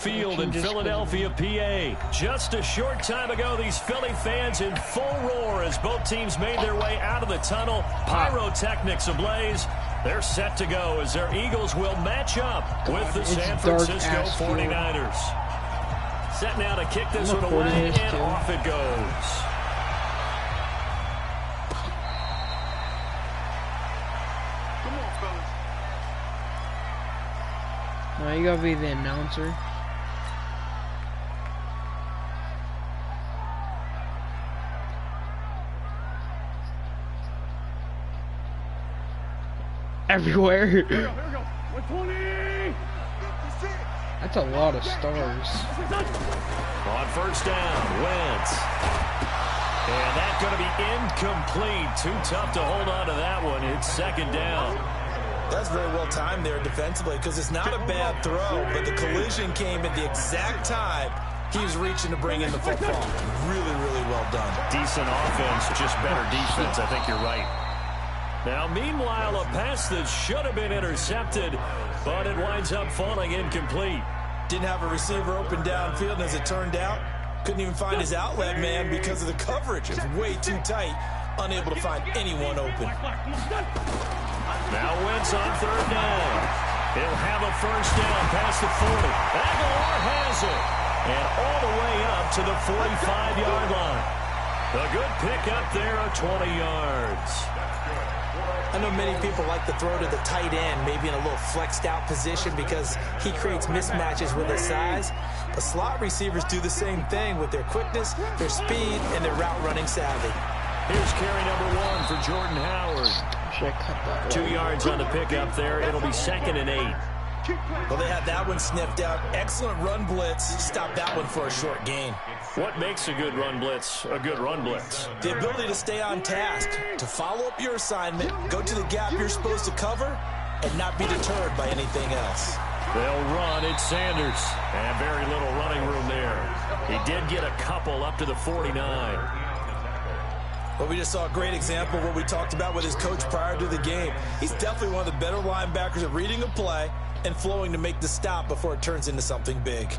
Field in Philadelphia, PA. Just a short time ago, these Philly fans in full roar as both teams made their way out of the tunnel. Pyrotechnics ablaze. They're set to go as their Eagles will match up with the San Francisco 49ers. Set now to kick this one away, and off it goes. Come on, fellas. No, you gotta be the announcer. Everywhere. Here we go. 120. That's a lot of stars. On first down, Wentz. And that's going to be incomplete. Too tough to hold on to that one. It's second down. That's very well timed there defensively because it's not a bad throw, but the collision came at the exact time he was reaching to bring in the football. Really, really well done. Decent offense, just better defense. I think you're right. Now, meanwhile, a pass that should have been intercepted, but it winds up falling incomplete. Didn't have a receiver open downfield, and as it turned out, couldn't even find his outlet man because of the coverage. It's way too tight, unable to find anyone open. Now Wentz on third down. He'll have a first down past the 40. Aguilar has it. And all the way up to the 45-yard line. A good pickup there of 20 yards. I know many people like to throw to the tight end, maybe in a little flexed out position because he creates mismatches with his size. But slot receivers do the same thing with their quickness, their speed, and their route running savvy. Here's carry number 1 for Jordan Howard. 2 yards on the pickup there. It'll be 2nd and 8. Well, they had that one sniffed out. Excellent run blitz. Stopped that one for a short gain. What makes a good run blitz a good run blitz? The ability to stay on task, to follow up your assignment, go to the gap you're supposed to cover, and not be deterred by anything else. They'll run. It's Sanders. And very little running room there. He did get a couple up to the 49. Well, we just saw a great example of what we talked about with his coach prior to the game. He's definitely one of the better linebackers at reading a play and flowing to make the stop before it turns into something big.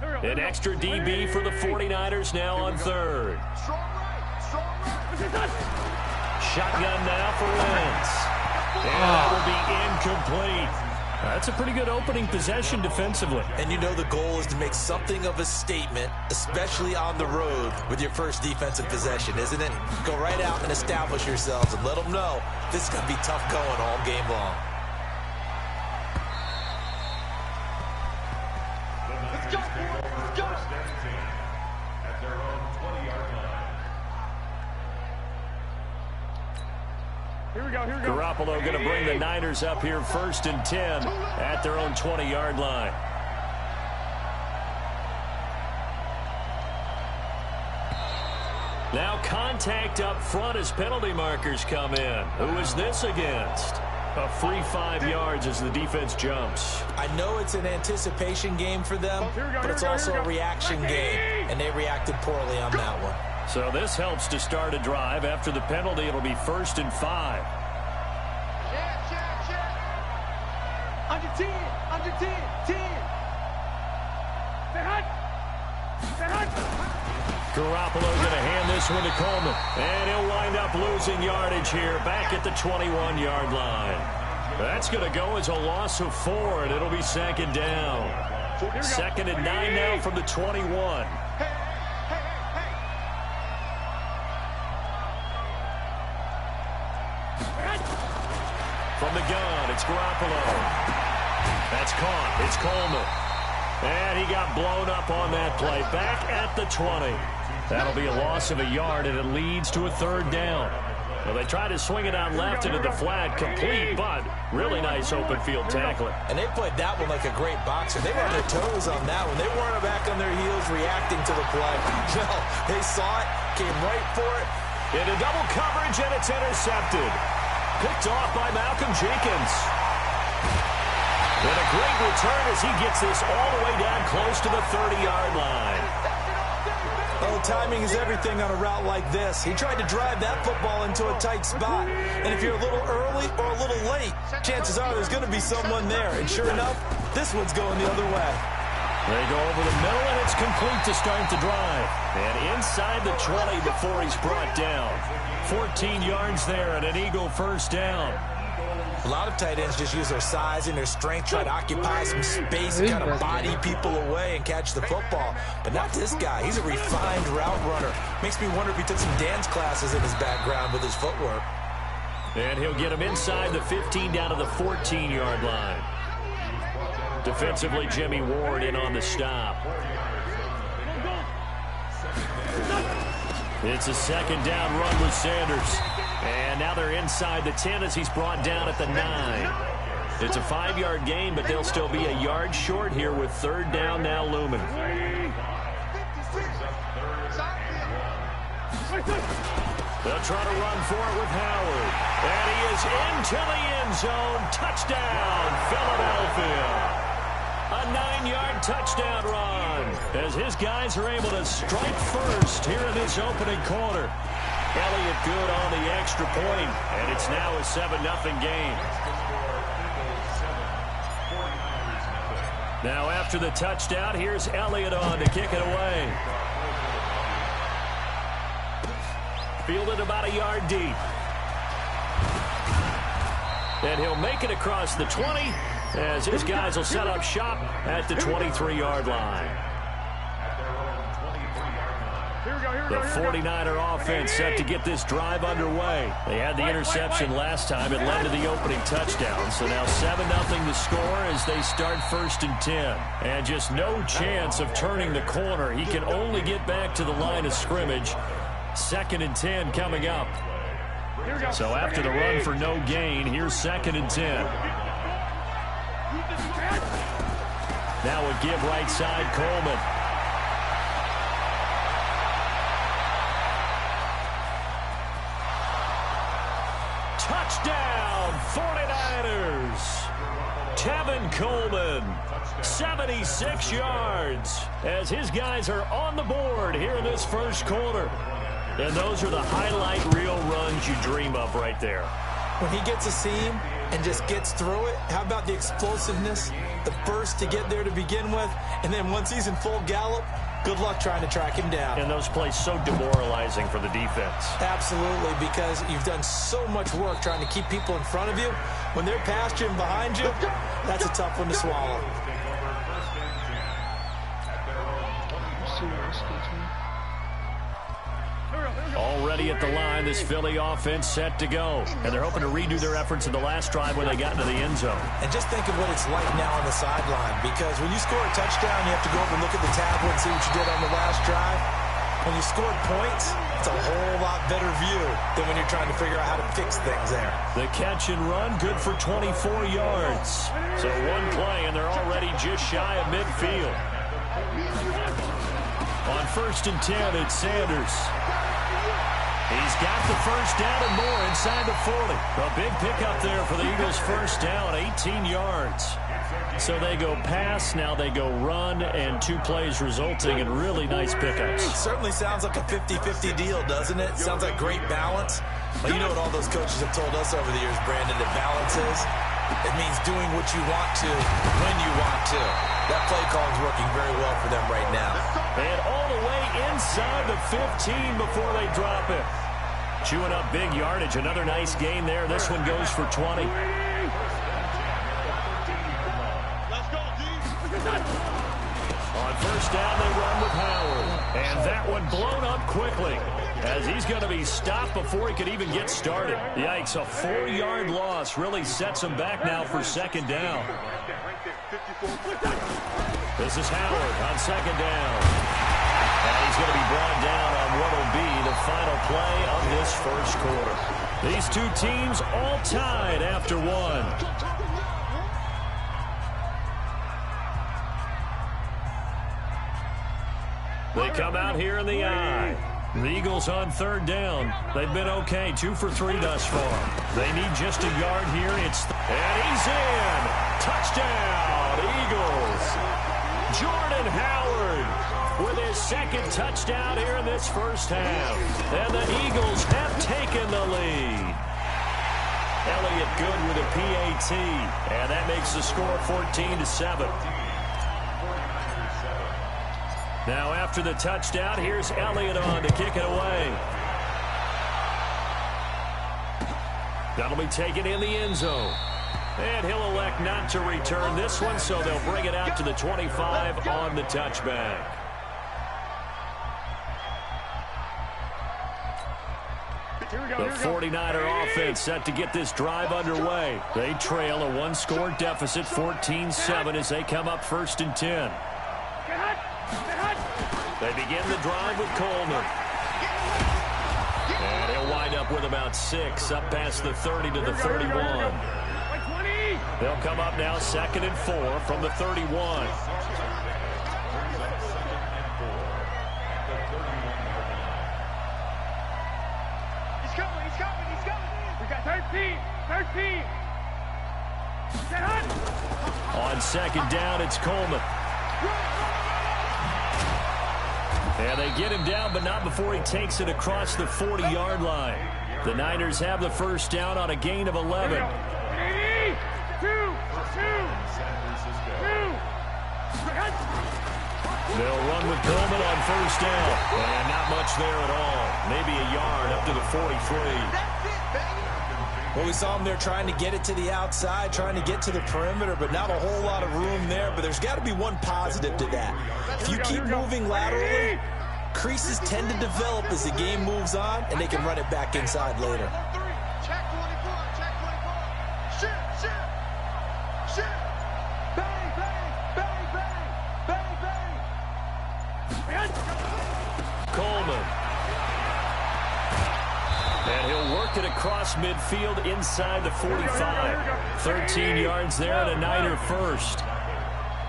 An extra DB for the 49ers now on third. Shotgun now for Wentz. And that will be incomplete. That's a pretty good opening possession defensively. And you know the goal is to make something of a statement, especially on the road with your first defensive possession, isn't it? Go right out and establish yourselves and let them know this is going to be tough going all game long. Let's go, boys. Let's go. At their own 20-yard line. Here we go. Garoppolo going to bring the Niners up here 1st and 10 at their own 20-yard line. Now contact up front as penalty markers come in. Who is this against? A free 5 yards as the defense jumps. I know it's an anticipation game for them, but it's also a reaction game, and they reacted poorly on that one. So this helps to start a drive. After the penalty, it'll be 1st and 5. Under 10. Under 10. 10. Garoppolo going to hand this one to Coleman. And he'll wind up losing yardage here back at the 21-yard line. That's going to go as a loss of 4, and it'll be 2nd down. 2nd and 9 now from the 21. From the gun, it's Garoppolo. That's caught. It's Coleman. And he got blown up on that play. Back at the 20. That'll be a loss of a yard, and it leads to a 3rd down. Well, they tried to swing it out left into the flat, complete, but really nice open field tackling. And they played that one like a great boxer. They were on their toes on that one. They weren't back on their heels reacting to the play. No, they saw it, came right for it. Into double coverage, and it's intercepted. Picked off by Malcolm Jenkins. And a great return as he gets this all the way down close to the 30-yard line. Oh, timing is everything on a route like this. He tried to drive that football into a tight spot. And if you're a little early or a little late, chances are there's going to be someone there. And sure enough, this one's going the other way. They go over the middle, and it's complete to start the drive. And inside the 20 before he's brought down. 14 yards there and an Eagle first down. A lot of tight ends just use their size and their strength, try to occupy some space and kind of body people away and catch the football. But not this guy. He's a refined route runner. Makes me wonder if he took some dance classes in his background with his footwork. And he'll get him inside the 15 down to the 14-yard line. Defensively, Jimmy Ward in on the stop. It's a second down run with Sanders. And now they're inside the 10 as he's brought down at the 9. It's a 5-yard gain, but they'll still be a yard short here with third down now looming. They'll try to run for it with Howard. And he is into the end zone. Touchdown, Philadelphia. A 9-yard touchdown run as his guys are able to strike first here in this opening quarter. Elliott good on the extra point, and it's now a 7-0 game. Now after the touchdown, here's Elliott on to kick it away. Fielded about a yard deep. And he'll make it across the 20 as his guys will set up shop at the 23-yard line. The 49er offense set to get this drive underway. They had the interception last time. It led to the opening touchdown. So now 7-0 the score as they start 1st and 10. And just no chance of turning the corner. He can only get back to the line of scrimmage. 2nd and 10 coming up. So after the run for no gain, here's 2nd and 10. Now a give right side, Coleman. Touchdown, 49ers. Tevin Coleman, 76 yards as his guys are on the board here in this first quarter. And those are the highlight reel runs you dream of right there. When he gets a seam and just gets through it, how about the explosiveness, the burst to get there to begin with, and then once he's in full gallop, good luck trying to track him down. And those plays so demoralizing for the defense. Absolutely, because you've done so much work trying to keep people in front of you. When they're past you and behind you, that's a tough one to swallow. Already at the line, this Philly offense set to go. And they're hoping to redo their efforts in the last drive when they got into the end zone. And just think of what it's like now on the sideline, because when you score a touchdown, you have to go over and look at the tablet and see what you did on the last drive. When you scored points, it's a whole lot better view than when you're trying to figure out how to fix things there. The catch and run, good for 24 yards. So one play, and they're already just shy of midfield. On 1st and 10, it's Sanders. He's got the first down and more inside the 40. A big pickup there for the Eagles' first down, 18 yards. So they go pass, now they go run, and 2 plays resulting in really nice pickups. It certainly sounds like a 50-50 deal, doesn't it? Sounds like great balance. Well, you know what all those coaches have told us over the years, Brandon, that balance is? It means doing what you want to when you want to. That play call is working very well for them right now. And all the way inside the 15 before they drop it. Chewing up big yardage. Another nice gain there. This one goes for 20. On 1st down, they run with Howard. And that one blown up quickly as he's going to be stopped before he could even get started. Yikes, a 4-yard loss really sets him back now for 2nd down. This is Howard on 2nd down. And he's going to be brought down on what will be the final play of this first quarter. These 2 teams all tied after 1. They come out here in the I. The Eagles on 3rd down. They've been okay, 2 for 3 thus far. They need just a yard here. And he's in. Touchdown, Eagles. Jordan Howard with his 2nd second touchdown here in this first half. And the Eagles have taken the lead. Elliott good with a PAT. And that makes the score 14-7. Now after the touchdown, here's Elliott on to kick it away. That'll be taken in the end zone. And he'll elect not to return this one, so they'll bring it out to the 25 on the touchback. The 49er offense set to get this drive underway. They trail a one-score deficit, 14-7, as they come up 1st and 10. They begin the drive with Coleman. And he'll wind up with about 6, up past the 30 to the 31. They'll come up now 2nd and 4 from the 31. He's coming. We got 13. On 2nd down, it's Coleman. And they get him down, but not before he takes it across the 40-yard line. The Niners have the first down on a gain of 11. They'll run with Coleman on 1st down. And not much there at all. Maybe a yard up to the 43. Well, we saw him there trying to get it to the outside, trying to get to the perimeter, but not a whole lot of room there. But there's got to be one positive to that. If you keep moving laterally, creases tend to develop as the game moves on, and they can run it back inside later. Check 24. Shoot. Bang. Coleman. And he'll work it across midfield inside the 45. 13 yards there and a Niner first.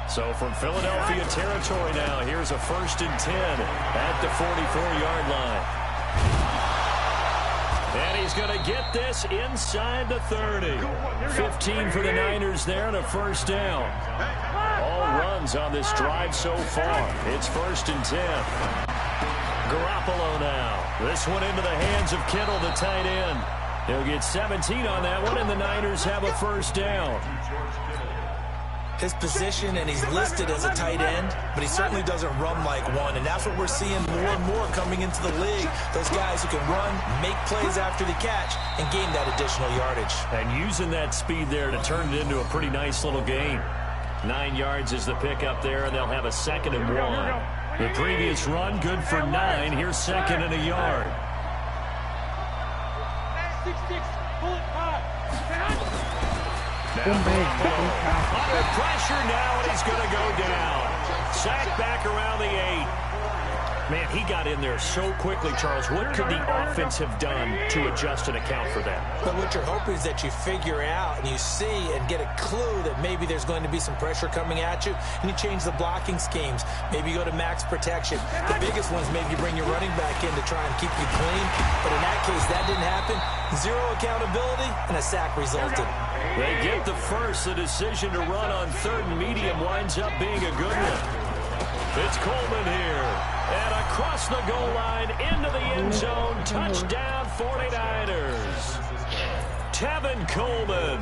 So from Philadelphia territory now, here's a 1st and 10 at the 44-yard line. And he's going to get this inside the 30. 15 for the Niners there and a 1st down. All runs on this drive so far. It's 1st and 10. Garoppolo now. This one into the hands of Kittle, the tight end. He'll get 17 on that one, and the Niners have a 1st down. His position, and he's listed as a tight end, but he certainly doesn't run like one, and that's what we're seeing more and more coming into the league. Those guys who can run, make plays after the catch, and gain that additional yardage. And using that speed there to turn it into a pretty nice little game. 9 yards is the pickup there, and they'll have a 2nd and 1. The previous run, good for 9. Here's 2nd and a yard. 6, bullet 5. Under pressure now, and he's going to go down. Sacked back around the 8. Man, he got in there so quickly, Charles. What could the offense have done to adjust and account for that? But what you're hoping is that you figure out and you see and get a clue that maybe there's going to be some pressure coming at you, and you change the blocking schemes. Maybe you go to max protection. The biggest one is maybe you bring your running back in to try and keep you clean. But in that case, that didn't happen. 0 accountability, and a sack resulted. They get the first. The decision to run on 3rd and medium winds up being a good one. It's Coleman here. And across the goal line, into the end zone. Touchdown, 49ers. Tevin Coleman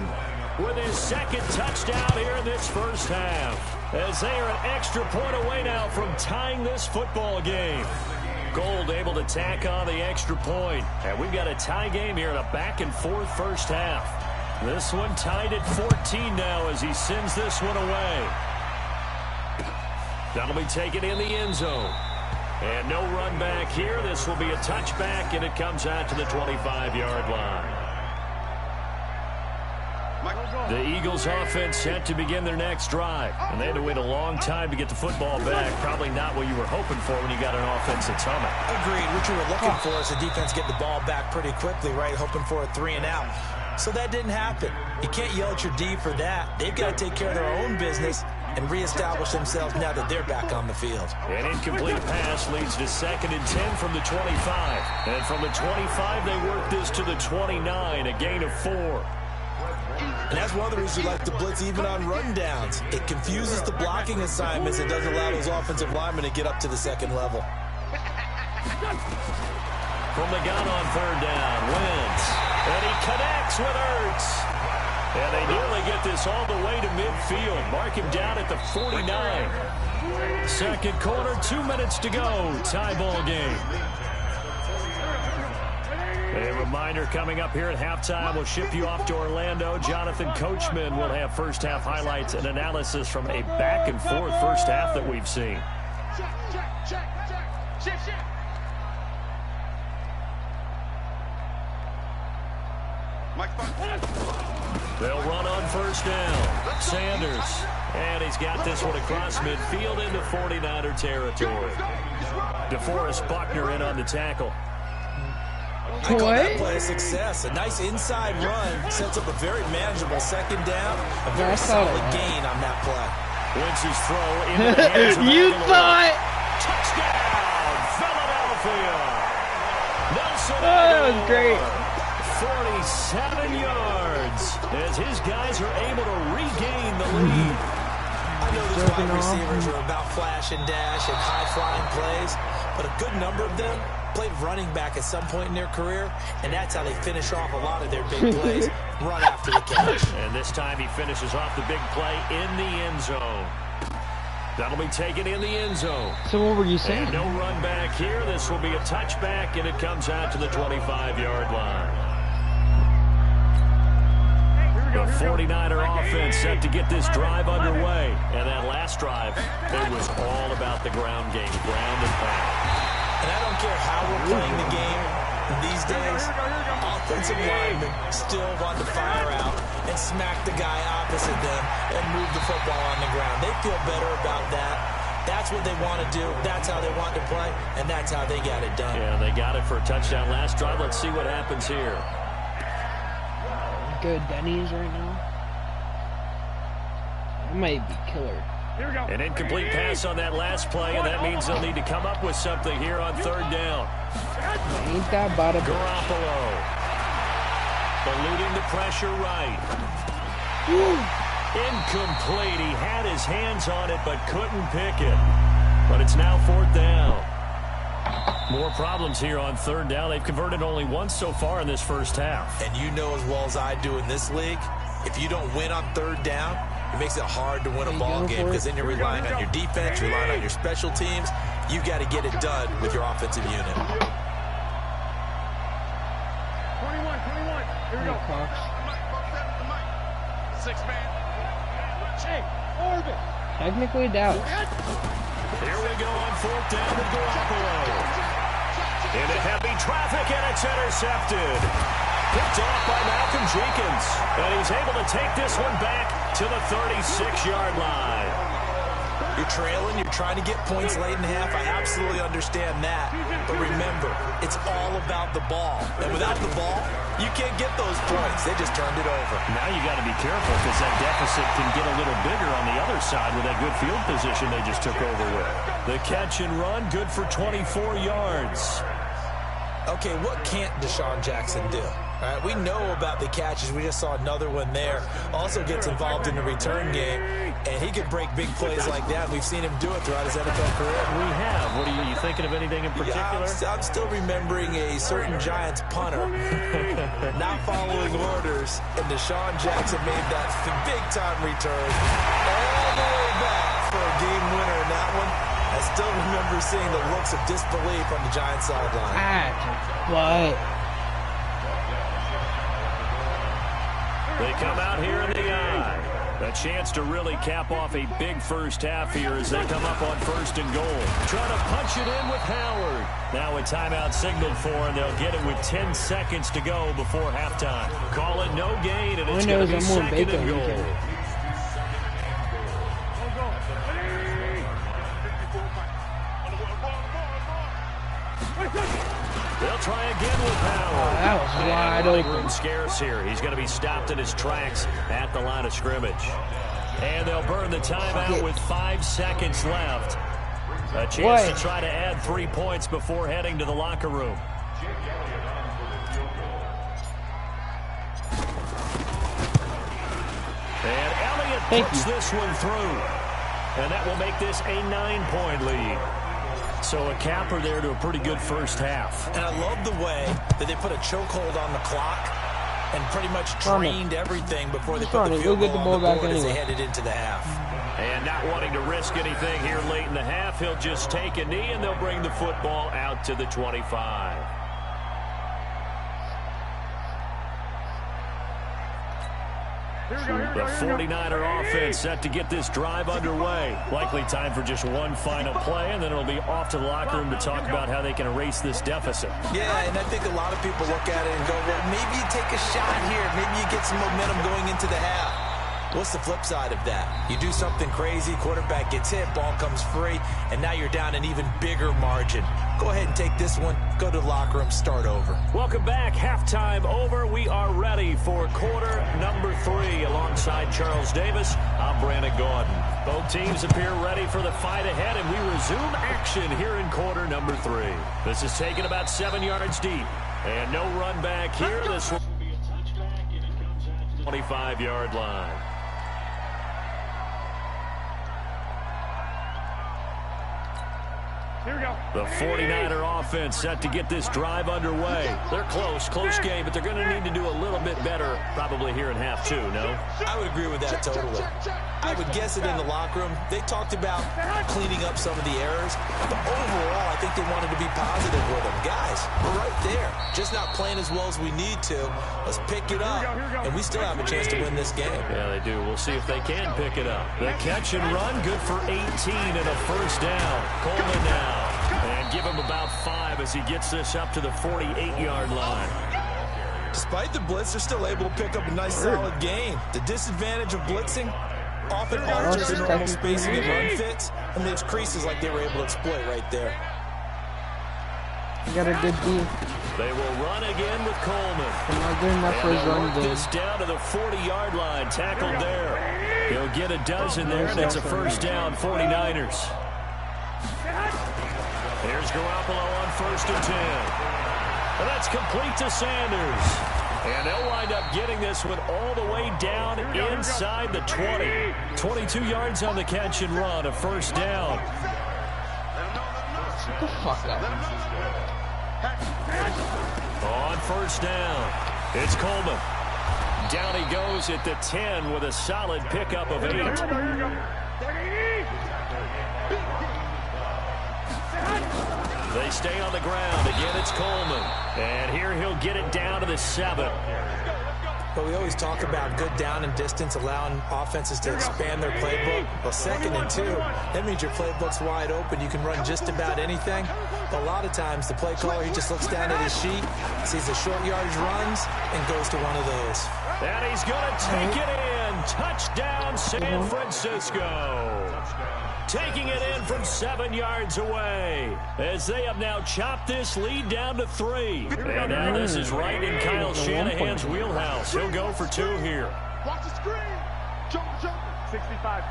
with his 2nd touchdown here in this first half. As they are an extra point away now from tying this football game. Gold able to tack on the extra point. And we've got a tie game here in a back-and-forth first half. This one tied at 14 now as he sends this one away. That'll be taken in the end zone. And no run back here. This will be a touchback, and it comes out to the 25-yard line. The Eagles offense set to begin their next drive. And they had to wait a long time to get the football back. Probably not what you were hoping for when you got an offense that's humming. Agreed. What you were looking for is the defense get the ball back pretty quickly, right? Hoping for a 3 and out. So that didn't happen. You can't yell at your D for that. They've got to take care of their own business and reestablish themselves now that they're back on the field. An incomplete pass leads to 2nd and 10 from the 25. And from the 25, they work this to the 29, a gain of 4. And that's one of the reasons we like to blitz even on rundowns. It confuses the blocking assignments. It doesn't allow those offensive linemen to get up to the 2nd level. From the gun on third down, Wentz. And he connects with Ertz. And they nearly get this all the way to midfield. Mark him down at the 49. Second quarter, 2 minutes to go. Tie ball game. A reminder coming up here at halftime. We'll ship you off to Orlando. Jonathan Coachman will have first half highlights and analysis from a back and forth first half that we've seen. Shift. They'll run on first down. Sanders. And he's got this one across midfield into 49er territory. DeForest Buckner in on the tackle. I call that play a success. A nice inside run sets up a very manageable second down. A very solid gain on that play. Wentz's throw into the hands of You thought. Touchdown, Philadelphia. Nelson. That was great. 47 yards as his guys are able to regain the lead. I know these wide receivers are about flash and dash and high-flying plays, but a good number of them played running back at some point in their career, and that's how they finish off a lot of their big plays, run after the catch. And this time he finishes off the big play in the end zone. That'll be taken in the end zone. So what were you saying? And no run back here. This will be a touchback, and it comes out to the 25-yard line. The 49er offense set to get this drive underway. And that last drive, it was all about the ground game, ground and pound. And I don't care how we're playing the game these days, offensive linemen still want to fire out and smack the guy opposite them and move the football on the ground. They feel better about that. That's what they want to do. That's how they want to play, and that's how they got it done. Yeah, they got it for a touchdown last drive. Let's see what happens here. Good Denny's right now. That might be killer. An incomplete pass on that last play, and that means they'll need to come up with something here on third down. Ain't that about a Garoppolo. Eluding the pressure right. Incomplete. He had his hands on it, but couldn't pick it. But it's now fourth down. More problems here on third down. They've converted only once so far in this first half. And you know as well as I do in this league, if you don't win on third down, it makes it hard to win a ball game because then you're relying on your defense, you're relying on your special teams. You've got to get it done with your offensive unit. 21. Here we go. Six man. Hey, orbit. Technically Dallas. Here we go on fourth down with Garoppolo. Into heavy traffic, and it's intercepted. Picked off by Malcolm Jenkins. And he's able to take this one back to the 36-yard line. You're trailing, you're trying to get points late in half. I absolutely understand that. But remember, it's all about the ball. And without the ball, you can't get those points. They just turned it over. Now you got to be careful because that deficit can get a little bigger on the other side with that good field position they just took over with. The catch and run, good for 24 yards. Okay, what can't Deshaun Jackson do? All right, we know about the catches. We just saw another one there. Also gets involved in the return game, and he can break big plays like that. We've seen him do it throughout his NFL career. We have. What are you thinking of anything in particular? Yeah, I'm still remembering a certain Giants punter not following orders, and Deshaun Jackson made that big-time return all the way back for a game winner in that one. I still remember seeing the looks of disbelief on the Giants sideline. But they come out here in the eye. A chance to really cap off a big first half here as they come up on first and goal. Trying to punch it in with Howard. Now a timeout signaled for, and they'll get it with 10 seconds to go before halftime. Call it no gain, and it's going to be second and goal. They'll try again with Howard. That was wide open. Room scarce here. He's going to be stopped in his tracks at the line of scrimmage. And they'll burn the timeout with 5 seconds left. A chance to try to add 3 points before heading to the locker room. And Elliott puts this one through. And that will make this a 9-point lead. So a capper there to a pretty good first half. And I love the way that they put a chokehold on the clock and pretty much drained everything before they put the field goal on the board as they headed into the half. And not wanting to risk anything here late in the half, he'll just take a knee and they'll bring the football out to the 25. The 49er offense set to get this drive underway. Likely time for just one final play, and then it'll be off to the locker room to talk about how they can erase this deficit. Yeah, and I think a lot of people look at it and go, well, maybe you take a shot here. Maybe you get some momentum going into the half. What's the flip side of that? You do something crazy, quarterback gets hit, ball comes free, and now you're down an even bigger margin. Go ahead and take this one, go to the locker room, start over. Welcome back. Halftime over. We are ready for quarter number 3. Alongside Charles Davis, I'm Brandon Gordon. Both teams appear ready for the fight ahead, and we resume action here in quarter number 3. This is taken about 7 yards deep, and no run back here. This will be a touchback, and it comes out to the 25-yard line. Here we go. The 49er offense set to get this drive underway. They're close game, but they're going to need to do a little bit better probably here in half 2, no? I would agree with that totally. I would guess it in the locker room. They talked about cleaning up some of the errors, but overall, I think they wanted to be positive with them. Guys, we're right there. Just not playing as well as we need to. Let's pick it up, and we still have a chance to win this game. Yeah, they do. We'll see if they can pick it up. The catch and run, good for 18 and a first down. Coleman now. And give him about 5 as he gets this up to the 48-yard line. Despite the blitz, they're still able to pick up a nice, solid gain. The disadvantage of blitzing often alters the normal spacing and run fits and leaves creases like they were able to exploit right there. You got a good D. They will run again with Coleman. I'm not good enough for his run game. This down to the 40-yard line, tackled there. He'll get a dozen there, and it's a first down, 49ers. Here's Garoppolo on 1st and 10. And that's complete to Sanders. And they'll wind up getting this one all the way down inside the 20. 22 yards on the catch and run, a first down. Get the fuck up. On 1st down, it's Coleman. Down he goes at the 10 with a solid pickup of 8. They stay on the ground. Again, it's Coleman. And here he'll get it down to the 7. But we always talk about good down and distance, allowing offenses to expand their playbook. Well, 2nd and 2, that means your playbook's wide open. You can run just about anything. But a lot of times, the play caller, he just looks down at his sheet, sees the short yardage runs, and goes to one of those. And he's going to take it in. Touchdown, San Francisco. Taking it in from 7 yards away as they have now chopped this lead down to 3. And now this is right in Kyle Shanahan's wheelhouse. He'll go for 2 here. Watch the screen. Jump. 65.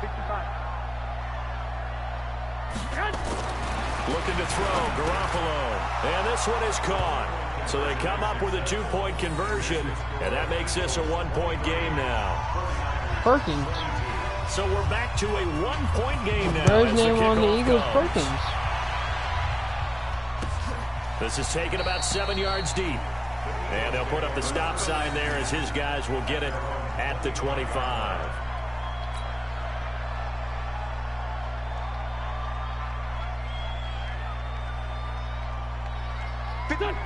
Looking to throw, Garoppolo. And this one is caught. So they come up with a 2-point conversion, and that makes this a 1-point game now. Perkins. So we're back to a 1-point game now. There's name on the Eagles, Perkins. This is taken about 7 yards deep. And they'll put up the stop sign there as his guys will get it at the 25.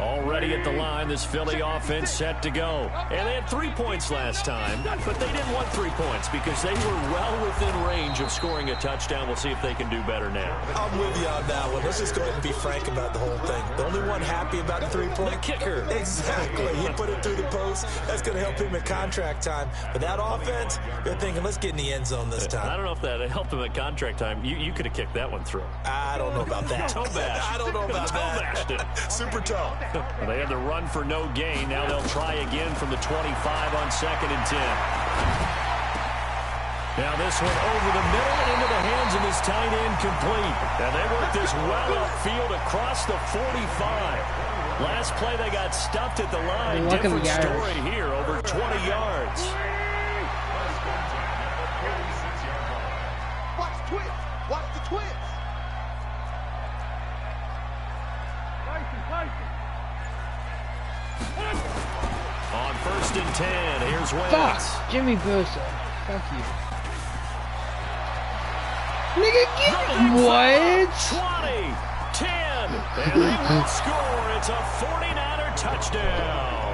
Already at the line, this Philly offense set to go. And they had 3 points last time, but they didn't want 3 points because they were well within range of scoring a touchdown. We'll see if they can do better now. I'm with you on that one. Let's just go ahead and be frank about the whole thing. The only one happy about the 3-point? The kicker. Exactly. He put it through the post. That's going to help him at contract time. But that offense, they're thinking, let's get in the end zone this time. I don't know if that helped him at contract time. You could have kicked that one through. I don't know about that. Toe bash. I don't know about that. Super toe. They had the run for no gain. Now they'll try again from the 25 on 2nd and 10. Now this one over the middle and into the hands of his tight end complete. And they work this well upfield across the 45. Last play they got stuffed at the line. Different story here, over 20 yards. Watch the twist. 10. Here's Wentz. Fuck, Jimmy Bosa. Fuck you. Nigga, what? 20, 10, and they will score. It's a 49er touchdown.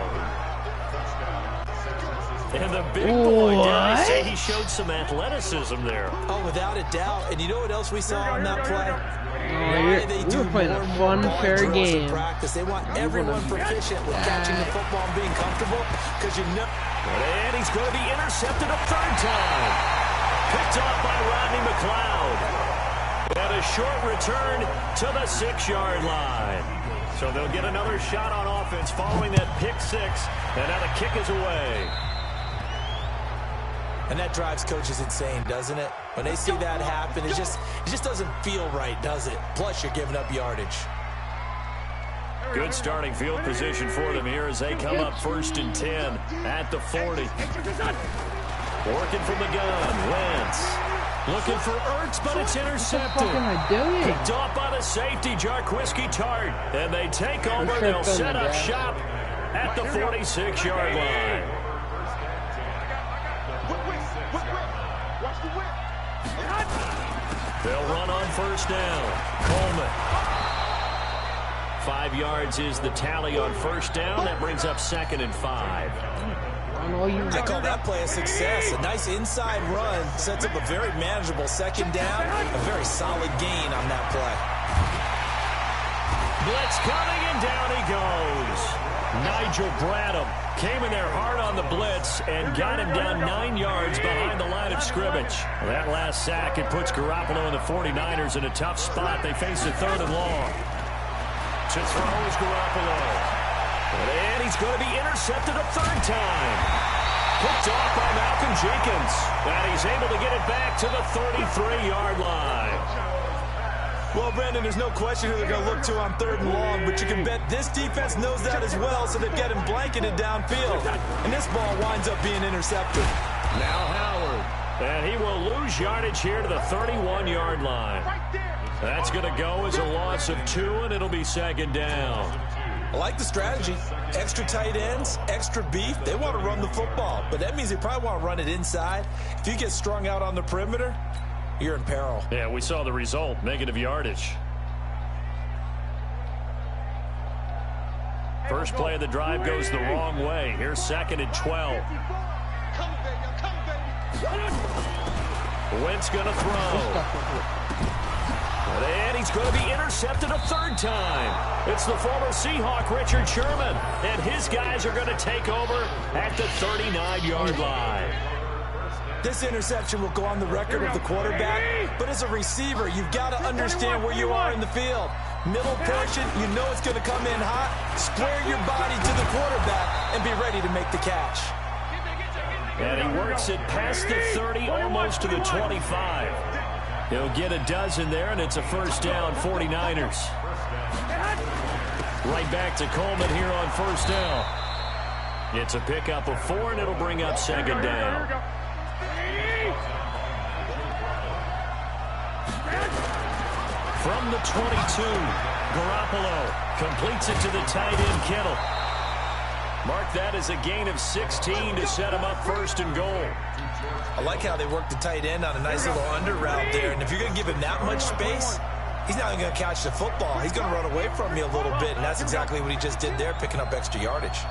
And the big boy, dare I say, he showed some athleticism there. Oh, without a doubt. And you know what else we saw on that play? We were playing a fun, fair game. Practice. They want everyone proficient with catching the football and being comfortable, because you know. And he's going to be intercepted a third time. Picked off by Rodney McLeod. And a short return to the 6-yard line. So they'll get another shot on offense following that pick six. And now the kick is away. And that drives coaches insane, doesn't it? When they see that happen, it just doesn't feel right, does it? Plus, you're giving up yardage. Good starting field position for them here as they come up 1st and 10 at the 40. Working from the gun, Wentz. Looking for Ertz, but it's intercepted. What the fuck am I doing? Picked off by the safety, Jarquiski Tart. And they take over. They'll set up shop at the 46-yard line. They'll run on 1st down. Coleman. 5 yards is the tally on 1st down. That brings up 2nd and 5. I call that play a success. A nice inside run sets up a very manageable 2nd down. A very solid gain on that play. Blitz coming, and down he goes. Nigel Bradham came in there hard on the blitz and got him down 9 yards behind the line of scrimmage. That last sack, it puts Garoppolo and the 49ers in a tough spot. They face a 3rd and long. To throw is Garoppolo. And he's going to be intercepted a 3rd time. Picked off by Malcolm Jenkins. And he's able to get it back to the 33-yard line. Well, Brandon, there's no question who they're going to look to on 3rd and long, but you can bet this defense knows that as well, so they've got him blanketed downfield. And this ball winds up being intercepted. Now Howard. And he will lose yardage here to the 31-yard line. That's going to go as a loss of 2, and it'll be 2nd down. I like the strategy. Extra tight ends, extra beef. They want to run the football, but that means they probably want to run it inside. If you get strung out on the perimeter, you're in peril. Yeah, we saw the result, negative yardage. First play of the drive goes the wrong way. Here's 2nd and 12. Wentz going to throw. And he's going to be intercepted a 3rd time. It's the former Seahawk, Richard Sherman. And his guys are going to take over at the 39-yard line. This interception will go on the record of the quarterback, but as a receiver, you've got to understand where you are in the field. Middle portion, you know it's going to come in hot. Square your body to the quarterback and be ready to make the catch. And he works it past the 30, almost to the 25. He'll get a dozen there, and it's a 1st down, 49ers. Right back to Coleman here on 1st down. It's a pickup of 4, and it'll bring up 2nd down. From the 22, Garoppolo completes it to the tight end, Kittle. Mark that as a gain of 16 to set him up 1st and goal. I like how they work the tight end on a nice little under route there. And if you're going to give him that much space, he's not even going to catch the football. He's going to run away from you a little bit, and that's exactly what he just did there, picking up extra yardage.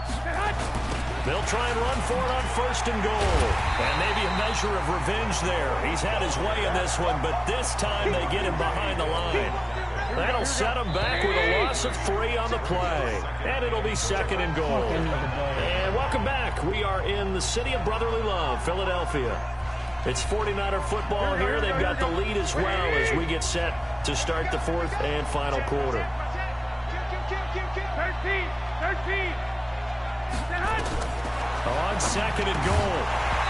They'll try and run for it on 1st and goal. And maybe a measure of revenge there. He's had his way in this one, but this time they get him behind the line. That'll set him back with a loss of 3 on the play. And it'll be 2nd and goal. And welcome back. We are in the city of brotherly love, Philadelphia. It's 49er football here. They've got the lead as well as we get set to start the 4th and final quarter. 13. On 2nd and goal,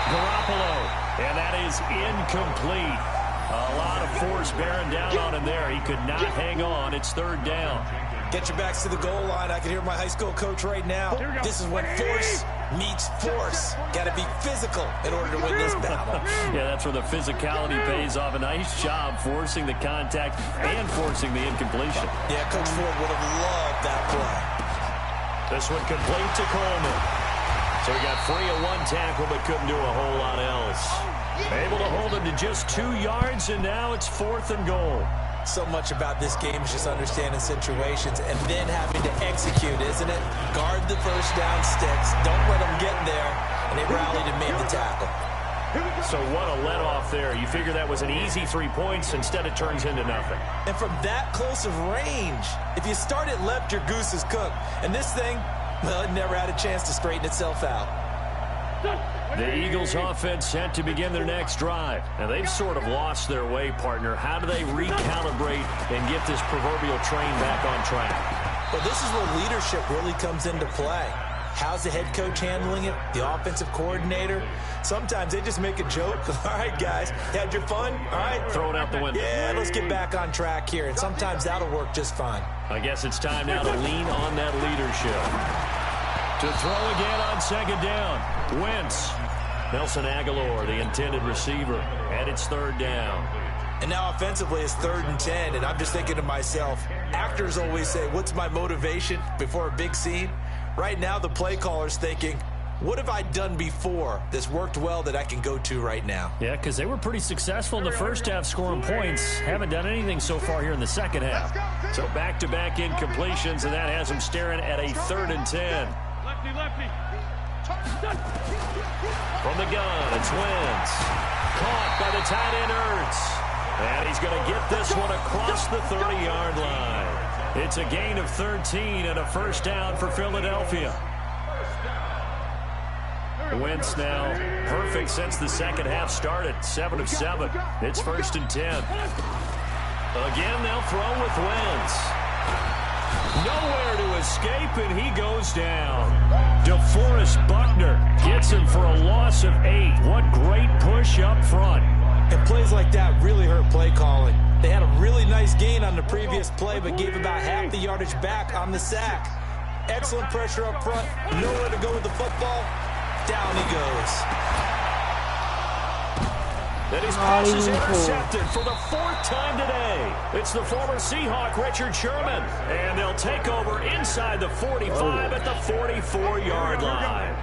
Garoppolo. And that is incomplete. A lot of force bearing down on him there. He could not hang on. It's 3rd down. Get your backs to the goal line. I can hear my high school coach right now. This is when force meets force. Got to be physical in order to win this battle. Yeah, that's where the physicality pays off. A nice job forcing the contact and forcing the incompletion. Yeah, Coach Ford would have loved that play. This one complete to Coleman. So he got free of one tackle but couldn't do a whole lot else. Able to hold him to just 2 yards, and now it's 4th and goal. So much about this game is just understanding situations and then having to execute, isn't it? Guard the first down sticks. Don't let them get there. And they rallied and made the tackle. So what a let-off there. You figure that was an easy 3 points. Instead, it turns into nothing. And from that close of range, if you start it left, your goose is cooked. And this thing, well, it never had a chance to straighten itself out. The Eagles offense set to begin their next drive. And they've sort of lost their way, partner. How do they recalibrate and get this proverbial train back on track? Well, this is where leadership really comes into play. How's the head coach handling it? The offensive coordinator? Sometimes they just make a joke. All right, guys, had your fun? All right. Throw it out the window. Yeah, let's get back on track here. And sometimes that'll work just fine. I guess it's time now to lean on that leadership. To throw again on 2nd down. Wentz. Nelson Aguilar, the intended receiver. And it's 3rd down. And now offensively it's 3rd and 10. And I'm just thinking to myself, actors always say, what's my motivation before a big scene? Right now the play caller's thinking, what have I done before that's worked well that I can go to right now? Yeah, because they were pretty successful in the first half scoring points. Haven't done anything so far here in the second half. So back-to-back incompletions, and that has them staring at a 3rd and 10. Lefty. From the gun, it's Wentz. Caught by the tight end Ertz. And he's going to get this one across the 30-yard line. It's a gain of 13 and a 1st down for Philadelphia. Wentz now perfect since the second half started. 7 of 7. It's 1st and 10. Again, they'll throw with Wentz. Nowhere to escape, and he goes down. DeForest Buckner gets him for a loss of 8. What great push up front. And plays like that really hurt play calling. They had a really nice gain on the previous play, but gave about half the yardage back on the sack. Excellent pressure up front. Nowhere to go with the football. Down he goes. That his pass is intercepted for the 4th time today. It's the former Seahawk, Richard Sherman. And they'll take over inside the 45 at the 44-yard line.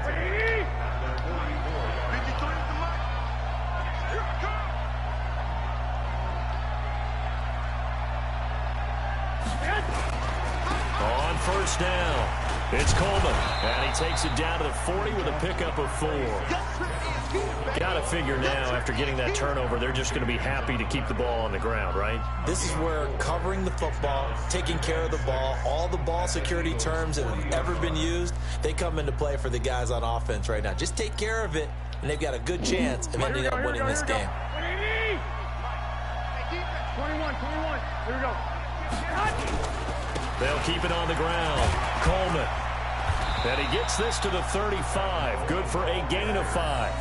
On 1st down, it's Coleman. And he takes it down to the 40 with a pickup of 4. Got to figure now, after getting that turnover, they're just going to be happy to keep the ball on the ground, right? This is where covering the football, taking care of the ball, all the ball security terms that have ever been used, they come into play for the guys on offense right now. Just take care of it, and they've got a good chance of ending up winning this game. 21. Here we go. They'll keep it on the ground. Coleman. And he gets this to the 35. Good for a gain of 5.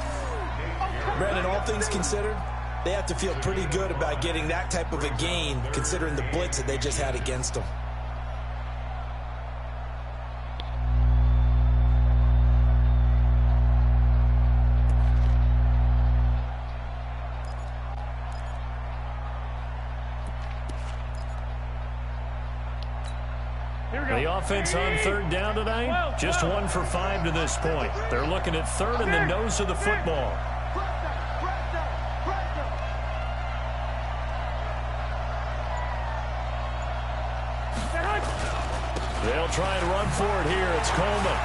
Brandon, all things considered, they have to feel pretty good about getting that type of a gain, considering the blitz that they just had against them. The offense on 3rd down tonight, just 1 for 5 to this point. They're looking at 3rd and the nose of the football. They'll try and run for it here. It's Coleman.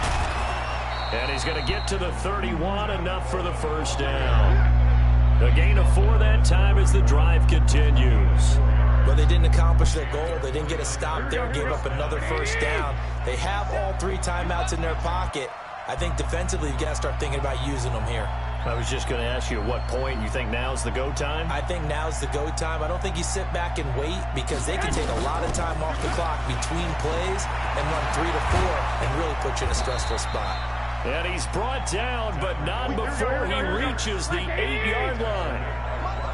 And he's going to get to the 31, enough for the 1st down. A gain of 4 that time as the drive continues. Well, they didn't accomplish their goal. They didn't get a stop there, gave up another 1st down. They have all 3 timeouts in their pocket. I think defensively, you've got to start thinking about using them here. I was just going to ask you at what point you think now's the go time? I think now's the go time. I don't think you sit back and wait, because they can take a lot of time off the clock between plays and run 3 to 4 and really put you in a stressful spot. And he's brought down, but not before he reaches the 8-yard line.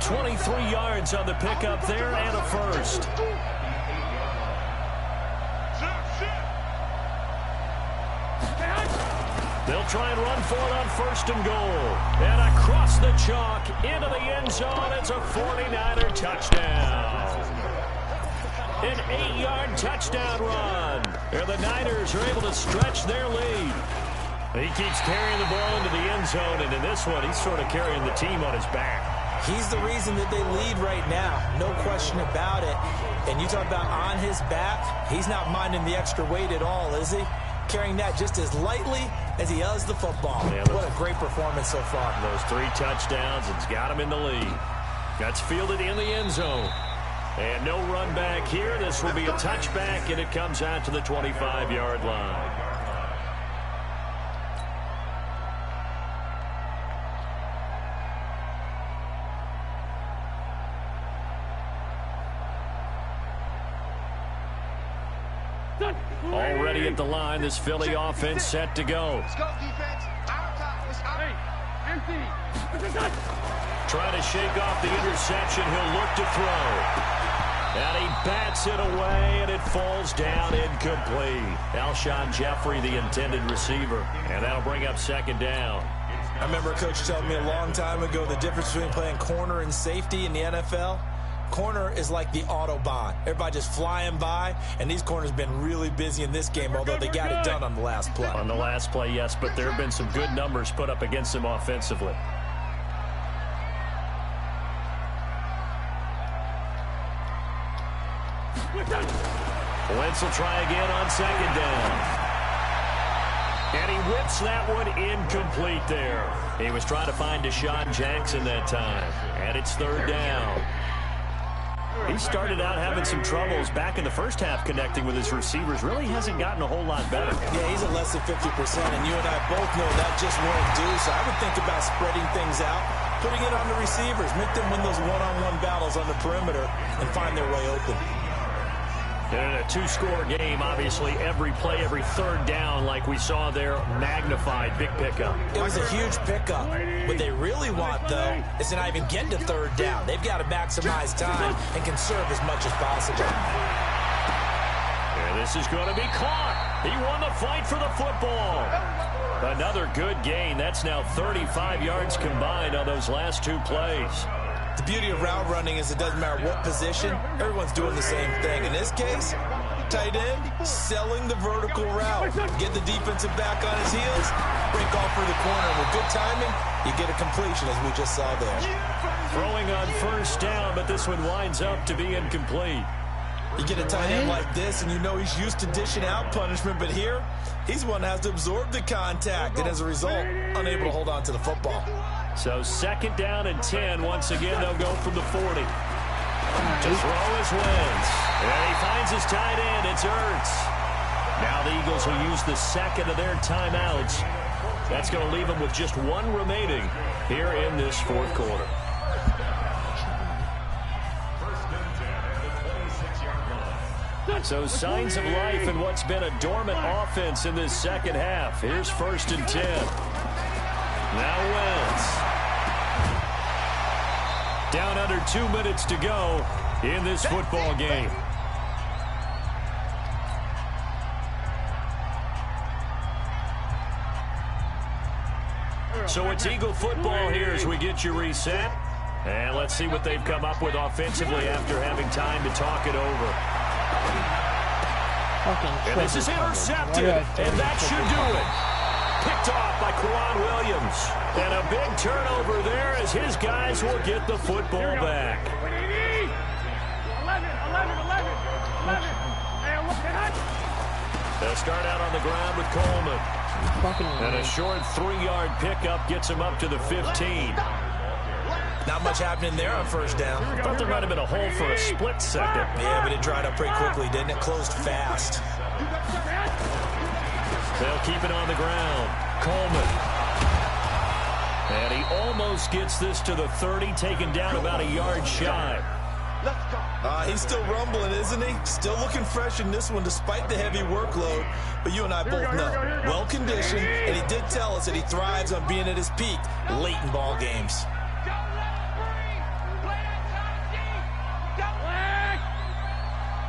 23 yards on the pickup there and a 1st. They'll try and run for it on 1st and goal. And across the chalk into the end zone. It's a 49er touchdown. An 8-yard touchdown run. And the Niners are able to stretch their lead. He keeps carrying the ball into the end zone, and in this one, he's sort of carrying the team on his back. He's the reason that they lead right now. No question about it. And you talk about on his back, he's not minding the extra weight at all, is he? Carrying that just as lightly as he does the football. Yeah, what a great performance so far. Those 3 touchdowns, it's got him in the lead. That's fielded in the end zone. And no run back here. This will be a touchback, and it comes out to the 25-yard line. Already at the line, this Philly offense set to go. Let's go, defense. Hey, empty. Trying to shake off the interception. He'll look to throw. And he bats it away, and it falls down incomplete. Alshon Jeffrey, the intended receiver. And that'll bring up second down. I remember a coach telling me a long time ago the difference between playing corner and safety in the NFL. Corner is like the Autobahn. Everybody just flying by, and these corners have been really busy in this game, although they got it done on the last play. On the last play, yes, but there have been some good numbers put up against them offensively. Wentz will try again on second down. And he whips that one incomplete there. He was trying to find Deshaun Jackson that time. And it's third down. He started out having some troubles back in the first half connecting with his receivers. Really hasn't gotten a whole lot better. Yeah, he's at less than 50%, and you and I both know that just won't do. So I would think about spreading things out, putting it on the receivers, make them win those one-on-one battles on the perimeter and find their way open. In a 2-score game, obviously, every play, every third down, like we saw there, magnified, big pickup. It was a huge pickup. What they really want, though, is to not even get to third down. They've got to maximize time and conserve as much as possible. And this is going to be caught. He won the fight for the football. Another good gain. That's now 35 yards combined on those last 2 plays. The beauty of route running is it doesn't matter what position, everyone's doing the same thing. In this case, tight end, selling the vertical route. Get the defensive back on his heels, break off for the corner. And with good timing, you get a completion, as we just saw there. Throwing on first down, but this one winds up to be incomplete. You get a tight end like this, and you know he's used to dishing out punishment, but here, he's one that has to absorb the contact, and as a result, unable to hold on to the football. So second down and 10. Once again, they'll go from the 40. To throw is Wentz. And he finds his tight end. It's Ertz. Now the Eagles will use the second of their timeouts. That's going to leave them with just 1 remaining here in this fourth quarter. So signs of life in what's been a dormant offense in this second half. Here's first and 10. Now Wentz. Down under 2 minutes to go in this football game. So it's Eagle football here as we get you reset. And let's see what they've come up with offensively after having time to talk it over. And this is intercepted, and that should do it. Picked off by Quan Williams. And a big turnover there as his guys will get the football back. 11. They'll start out on the ground with Coleman. And a short 3-yard pickup gets him up to the 15. Not much happening there on first down. I thought there might have been a hole for a split second. Yeah, but it dried up pretty quickly, didn't it? Closed fast. They'll keep it on the ground. Coleman. And he almost gets this to the 30, taken down about a yard shy. He's still rumbling, isn't he? Still looking fresh in this one despite the heavy workload. But you and I both know, well-conditioned, and he did tell us that he thrives on being at his peak late in ball games.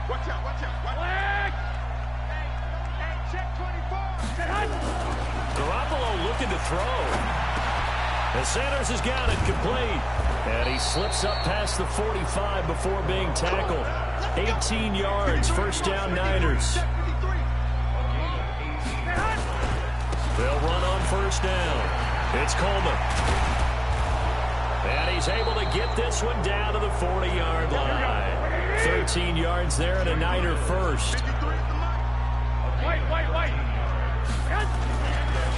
Watch out. Garoppolo looking to throw. And Sanders has got it complete. And he slips up past the 45 before being tackled. 18 yards, first down Niners. They'll run on first down. It's Coleman. And he's able to get this one down to the 40-yard line. 13 yards there and a Niner first.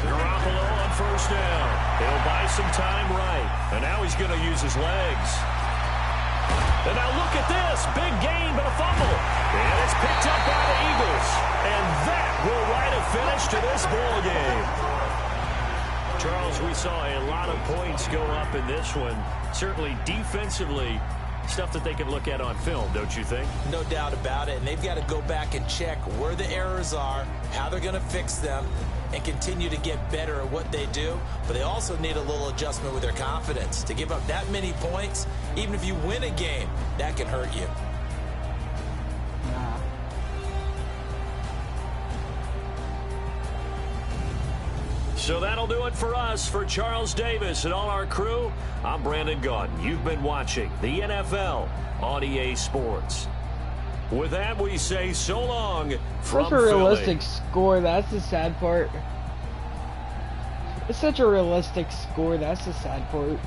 Garoppolo on first down. He'll buy some time right. And now he's going to use his legs. And now look at this. Big gain, but a fumble. And it's picked up by the Eagles. And that will write a finish to this ball game. Charles, we saw a lot of points go up in this one. Certainly defensively, stuff that they can look at on film, don't you think? No doubt about it. And they've got to go back and check where the errors are, how they're going to fix them, and continue to get better at what they do. But they also need a little adjustment with their confidence. To give up that many points, even if you win a game, that can hurt you. So that'll do it for us. For Charles Davis and all our crew, I'm Brandon Gaudin. You've been watching the NFL on EA Sports. With that, we say so long from Such a realistic score. That's the sad part. It's such a realistic score. That's the sad part.